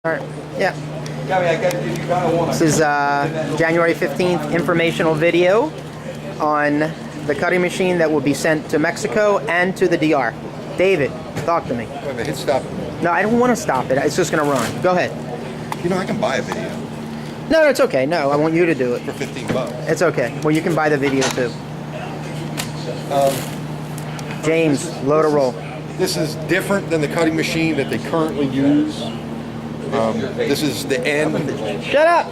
All right. Yeah. This is January 15th informational video on the cutting machine that will be sent to Mexico and to the DR. David, talk to me. Wait a minute, hit stop. No, I don't want to stop it. It's just going to run. Go ahead. You know, I can buy a video No, it's okay. No, I want you to do it. for 15 bucks. It's okay. Well, you can buy the video too. James, load a roll. This is different than the cutting machine that they currently use. This is the end. Shut up!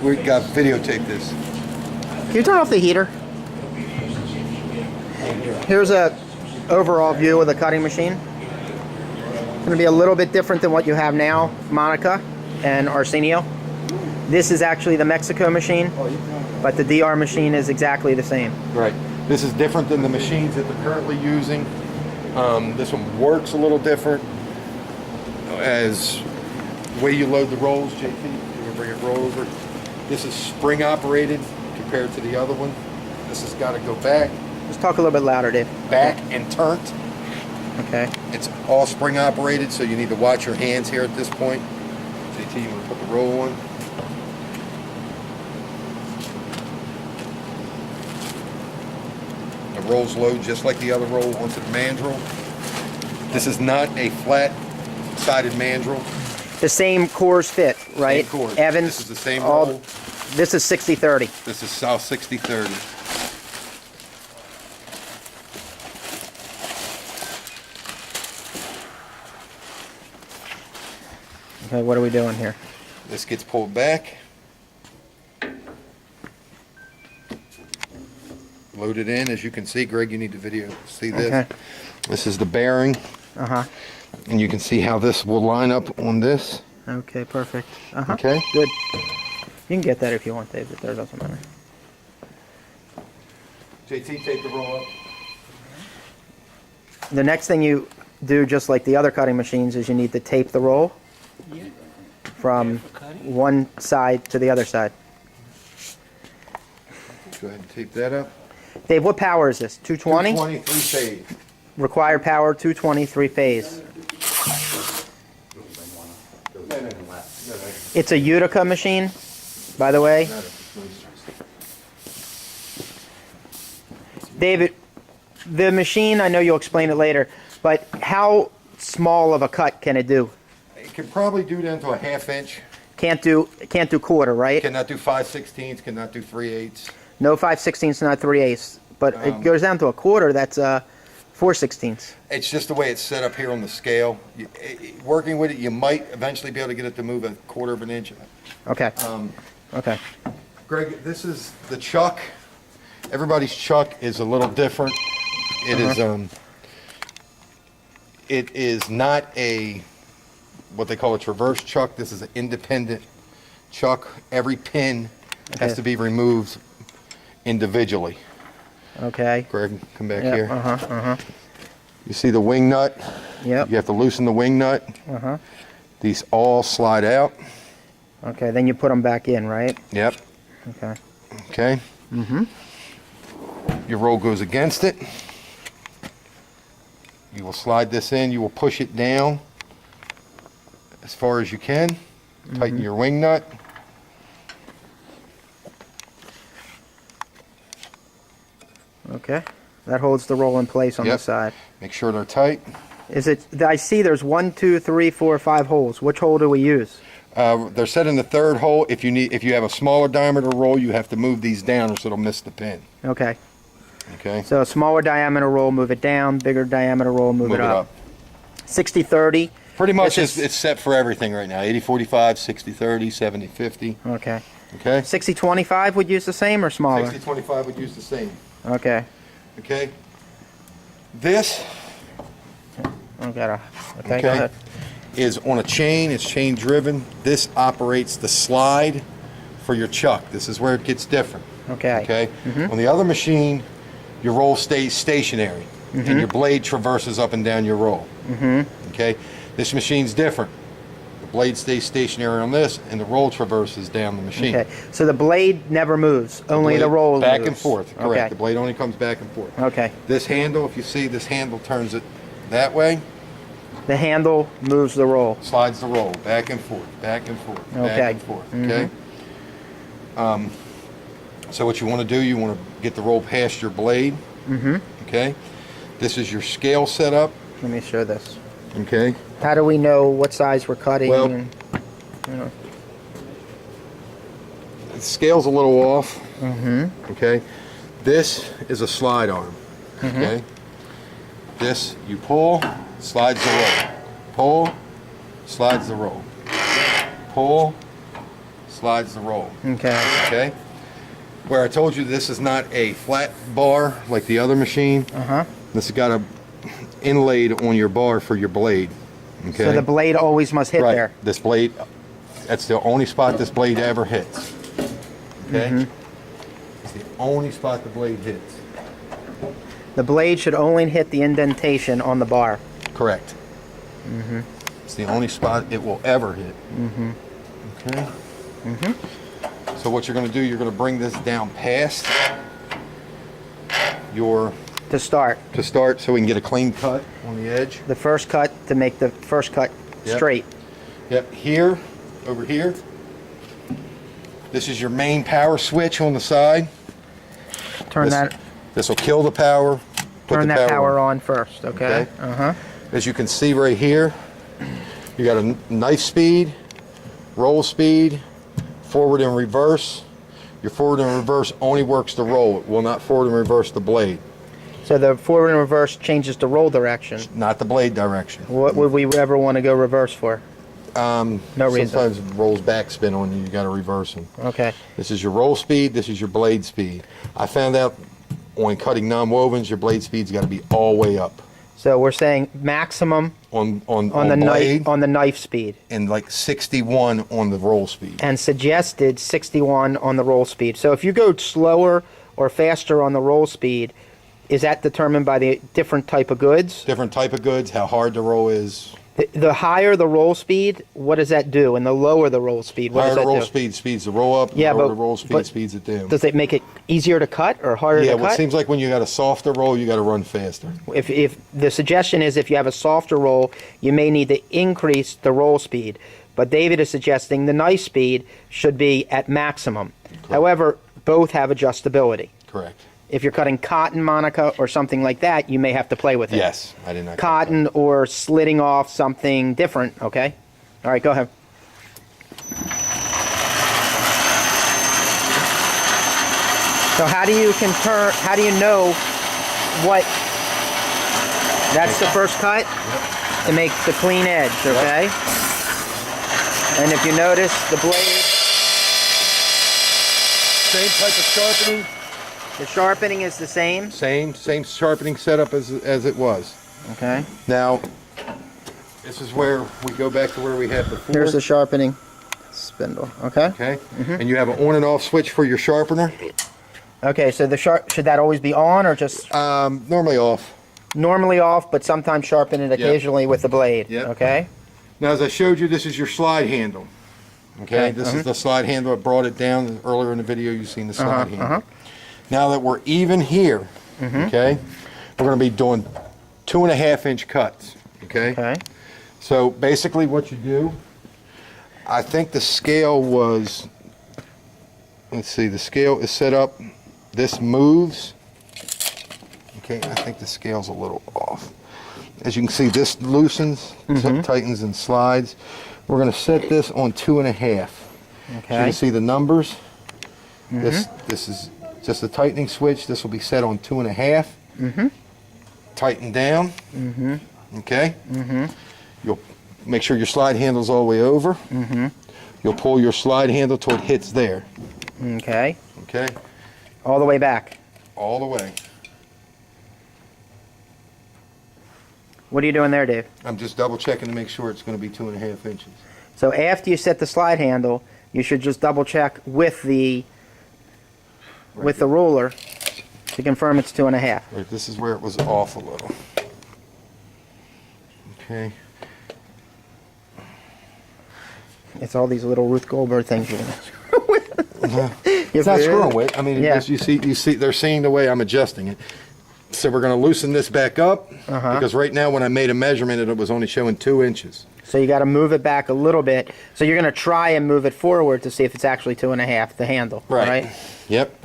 We got videotape this. Can you turn off the heater? Here's a overall view of the cutting machine. It's going to be a little bit different than what you have now, Monica and Arsenio. This is actually the Mexico machine, but the DR machine is exactly the same. Right. This is different than the machines that they're currently using. This one works a little different. As the way you load the rolls, JT, you want to bring it roll over. This is spring operated compared to the other one. This has got to go back. Just talk a little bit louder, Dave. Back and turned. Okay. It's all spring operated, so you need to watch your hands here at this point. JT, you want to put the roll on. The rolls load just like the other roll onto the mandrel. This is not a flat-sided mandrel. The same cores fit, right? Same cord. Evans. This is the same roll. This is 60/30. This is South 60/30. Okay, what are we doing here? This gets pulled back. Loaded in, as you can see. Greg, you need the video to see this. Okay. This is the bearing. Uh-huh. And you can see how this will line up on this. Okay, perfect. Uh-huh. Okay. Good. You can get that if you want, David. That doesn't matter. JT, take the roll up. The next thing you do, just like the other cutting machines, is you need to tape the roll from one side to the other side. Go ahead and tape that up. Dave, what power is this? 220? 223 phase. Required power, 223 phase. It's a UTICA machine, by the way. David, the machine, I know you'll explain it later, but how small of a cut can it do? It can probably do down to a half inch. Can't do quarter, right? Cannot do 5/16, cannot do 3/8. No 5/16, not 3/8, but it goes down to a quarter. That's 4/16. It's just the way it's set up here on the scale. Working with it, you might eventually be able to get it to move a quarter of an inch. Okay. Okay. Greg, this is the chuck. Everybody's chuck is a little different. It is not a what they call a traverse chuck. This is an independent chuck. Every pin has to be removed individually. Okay. Greg, come back Yep. here. You see the wing nut? Yep. You have to loosen the wing nut. These all slide out. Okay, then you put them back in, right? Yep. Okay. Okay. Your roll goes against it. You will slide this in. You will push it down as far as you can. Tighten your wing nut. Okay. That holds the roll in place on the side. Make sure they're tight. Is it? I see there's 1, 2, 3, 4, 5 holes. Which hole do we use? They're set in the third hole. If you have a smaller diameter roll, you have to move these down or so it'll miss the pin. Okay. Okay. So a smaller diameter roll, move it down. Bigger diameter roll, move it up. 60/30. Pretty much it's set for everything right now. 80/45, 60/30, 70/50. Okay. Okay. 60/25 would use the same or smaller? 60/25 would use the same. Okay. Okay. This Okay, go ahead. is on a chain. It's chain driven. This operates the slide for your chuck. This is where it gets different. Okay. Okay. On the other machine, your roll stays stationary and your blade traverses up and down your roll. Okay. This machine's different. The blade stays stationary on this, and the roll traverses down the machine. Okay, so the blade never moves, only the roll back moves. and forth. Correct. Okay. The blade only comes back and forth. Okay. This handle, if you see, this handle turns it that way. The handle moves the roll. Slides the roll back and forth, back and forth, Okay. back and forth. Okay. So what you want to do, you want to get the roll past your blade. Okay. This is your scale setup. Let me show this. Okay. How do we know what size we're cutting? Well, and, you know. The scale's a little off. Okay. This is a slide arm. Okay. This you pull, slides the roll. Pull, slides the roll. Pull, slides the roll. Okay. Okay. Where I told you this is not a flat bar like the other machine. This has got a inlaid on your bar for your blade. Okay. So the blade always must hit Right. there. This blade, that's the only spot this blade ever hits. Okay. It's the only spot the blade hits. The blade should only hit the indentation on the bar. Correct. It's the only spot it will ever hit. Okay. So what you're going to do, you're going to bring this down past your To start. so we can get a clean cut on the edge. The first cut to make the first cut Yep. straight. Yep. Here, over here. This is your main power switch on the side. Turn that This will kill the power. Put turn the that power on first, okay? Okay. As you can see right here, you got a knife speed, roll speed, forward and reverse. Your forward and reverse only works the roll. It will not forward and reverse the blade, So the forward and reverse changes the roll direction. not the blade direction. What would we ever want to go reverse for? No reason. Sometimes it rolls backspin on you. You got to reverse them. Okay. This is your roll speed. This is your blade speed. I found out on cutting non-wovens, your blade speed's got to be all the way up So we're saying maximum on the blade, knife speed, and like 61 on the roll speed. and suggested 61 on the roll speed. So if you go slower or faster on the roll speed, is that determined by the different type of goods? Different type of goods, how hard the roll is. The higher the roll speed, what does that do? And the lower the roll speed, what Higher does the that roll do? speed speeds the roll up. Yeah, lower but- the roll speed but speeds it down. Does it make it easier to cut or harder Yeah, to well, it cut? seems like when you got a softer roll, you got to run faster. If the suggestion is if you have a softer roll, you may need to increase the roll speed. But David is suggesting the knife speed should be at maximum. However, both have adjustability. Correct. If you're cutting cotton, Monica, or something like that, you may have to play with it. Yes, I did not. Cotton or slitting off something different, okay? All right, go ahead. So how do you know what, that's the first cut? To make the clean edge, okay? And if you notice, the blade, Same type of sharpening. the sharpening is the same, Same sharpening setup as it was. okay? Now, this is where we go back to where we had before. Here's the sharpening spindle, okay? Okay, and you have an on and off switch for your sharpener. Okay, so the should that always be on or just Normally off. normally off, but sometimes sharpen it occasionally with the blade, Yep. okay? Now, as I showed you, this is your slide handle. Okay, this is the slide handle. I brought it down earlier in the video. You've seen the slide handle. Now that we're even here, okay, we're going to be doing 2.5 inch cuts. Okay. Okay. So basically, what you do, I think the scale was. Let's see. The scale is set up. This moves. Okay, I think the scale's a little off. As you can see, this loosens, tightens, and slides. We're going to set this on 2.5. Okay. So you can see the numbers. This is just a tightening switch. This will be set on 2.5. Tighten down. Okay. You'll make sure your slide handle's all the way over. You'll pull your slide handle till it hits there. Okay. Okay. All the way back. All the way. What are you doing there, Dave? I'm just double checking to make sure it's going to be 2.5 inches. So after you set the slide handle, you should just double check with the ruler to confirm it's 2.5. Right, this is where it was off a little. Okay. It's all these little Ruth Goldberg things you're gonna screw with. It's not screwing with. I mean, Yeah. you see, they're seeing the way I'm adjusting it. So we're going to loosen this back up because right now when I made a measurement, it was only showing 2 inches. So you got to move it back a little bit. So you're going to try and move it forward to see if it's actually 2.5, the handle. Right? Yep.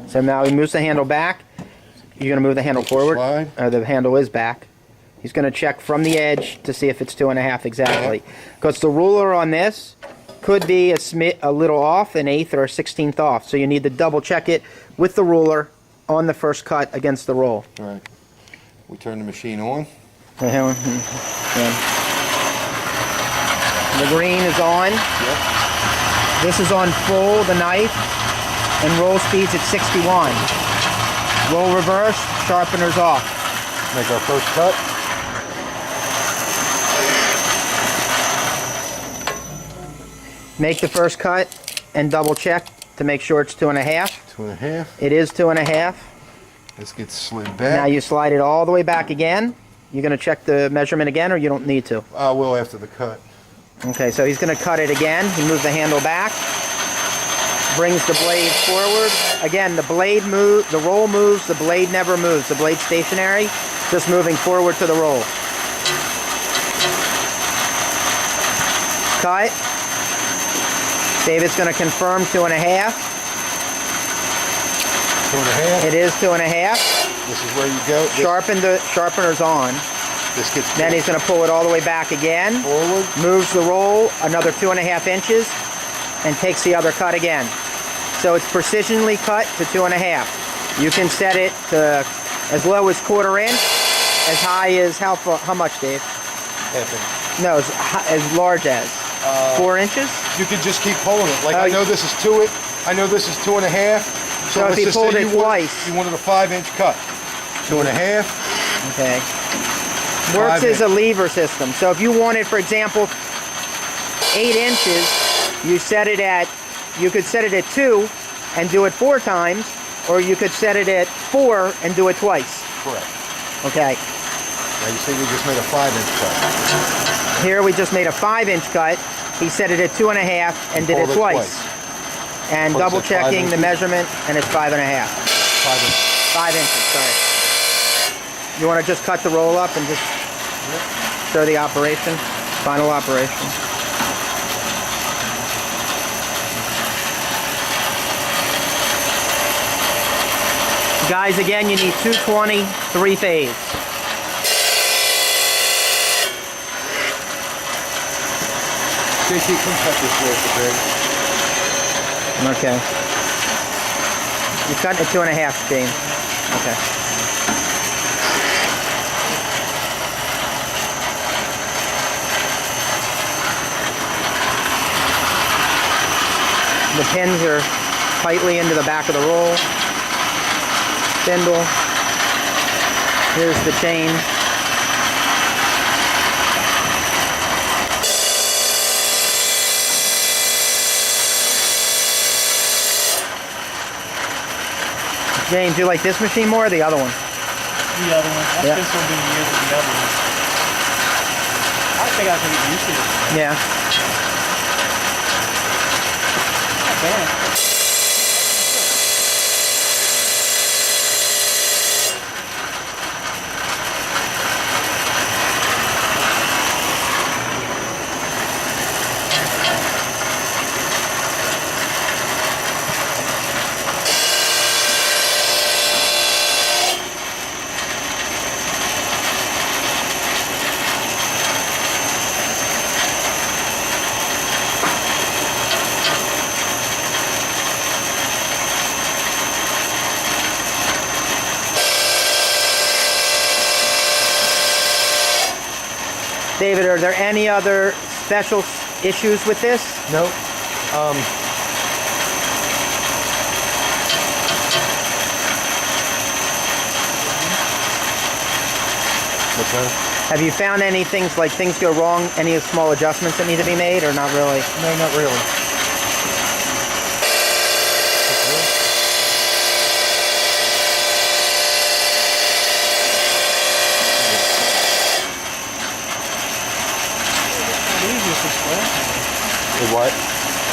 So now he moves the handle back. You're going to move the handle forward. Slide. The handle is back. He's going to check from the edge to see if it's 2.5 exactly. Because the ruler on this could be a little off, an eighth or a 16th off. So you need to double check it with the ruler on the first cut against the roll. All right. We turn the machine on. The green is on. Yep. This is on full, the knife, and roll speed's at 61. Roll reverse, sharpener's off. Make our first cut. Make the first cut and double check to make sure it's 2.5. 2.5. It is 2.5. This gets slid back. Now you slide it all the way back again. You're going to check the measurement again, or you don't need to? I will after the cut. Okay, so he's going to cut it again. He moves the handle back, brings the blade forward. Again, the blade moves, the roll moves, the blade never moves. The blade's stationary, just moving forward to the roll. Cut. David's going to confirm 2.5. 2.5. It is 2.5. This is where you go. Sharpener's on. This gets Then he's going to pull it all the way back again. forward. Moves the roll another 2.5 inches and takes the other cut again. So it's precisionally cut to 2.5. You can set it to as low as 1/4 inch, as high as how much, Dave? Half inch. No, as large as 4 inches. You could just keep pulling it. Like Oh, I know this is 2. I know this is 2.5. So if let's he just pulled say it twice. You wanted a 5-inch cut. 2.5. Okay. Works 5 as a lever system. So if you wanted, for example, 8 inches, you could set it at 2 and do it 4 times, or you could set it at 4 and do it twice. Correct. Okay. Now you see we just made a 5-inch cut. Here we just made a 5-inch cut. He set it at 2.5 and did it Pulled it twice. And What's double that, 5 checking the inches? measurement, and it's 5.5. 5 inches. 5 inches, sorry. You want to just cut the roll up and just show the operation? Final operation. Guys, again, you need 220, 3-phase. JT, come cut this roll for big. Okay. You're cutting at 2.5, James. Okay. The pins are tightly into the back of the roll. Spindle. Here's the chain. James, do you like this machine more or the other one? The other one. I've Yeah. been so many years with the other one. I think I can get used to it. Yeah. Not bad. David, are there any other special issues with this? Nope. What's that? Have you found any things go wrong, any small adjustments that need to be made, or not really? No, not really. The what?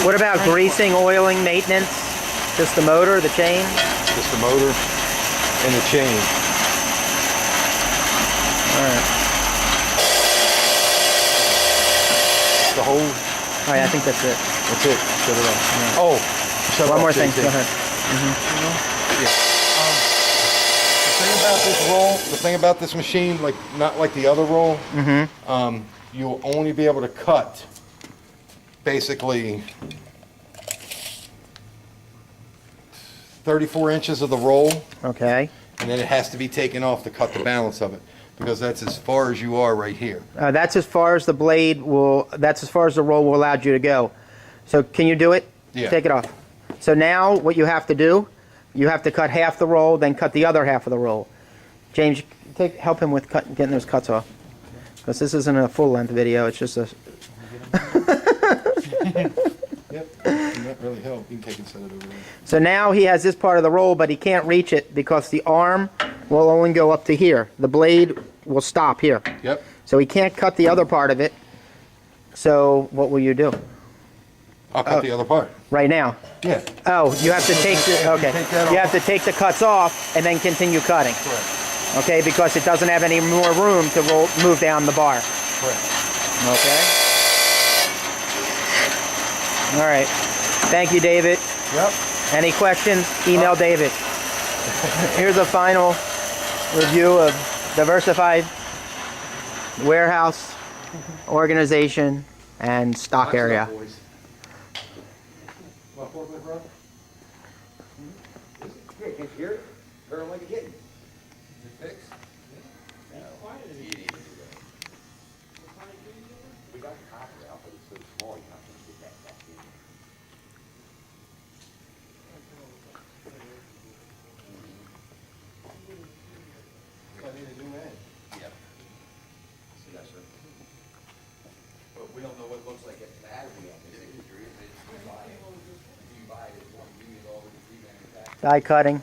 What about greasing, oiling, maintenance? Just the motor, the chain? Just the motor and the chain. right. The whole. Oh yeah, I think that's it. That's it. Shut it off. Yeah. Oh, shut One it more off, thing. JT. Go ahead. Yeah. The thing about this roll, the thing about this machine, like not like the other roll, you'll only be able to cut basically 34 inches of the roll, Okay. and then it has to be taken off to cut the balance of it, because that's as far as you are right here. That's as far as the blade will. That's as far as the roll will allow you to go. So can you do it? Yeah. Take it off. So now what you have to do, you have to cut half the roll, then cut the other half of the roll. James, help him with getting those cuts off, because this isn't a full length video. It's just a. Yep. That really helped. You can take and set it over there. So now he has this part of the roll, but he can't reach it because the arm will only go up to here. The blade will stop here. Yep. So he can't cut the other part of it. So what will you do I'll cut the other part. right now? Yeah. Oh, you have to take the, okay. Take that You off. have to take the cuts off and then continue cutting. Correct. Okay, because it doesn't have any more room to move down the bar. Correct. Okay. All right. Thank you, David. Yep. Any questions? Email David. Here's a final review of diversified warehouse, organization, and stock area. Yeah, can't you hear it? Turn like a kitten. Is it fixed? We got the copper out, but it's so small, you're not going to get that back in. So I need a new end. Yep. Yes, sir. But we don't know what it looks like at the battery on this. If you buy it, it's one unit all the remanufactured. Die cutting.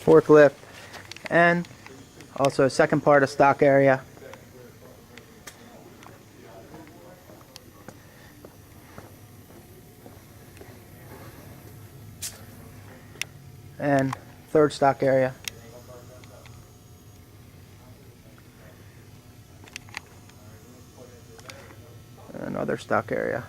Forklift, and also a second part of stock area. And third stock area. Another stock area.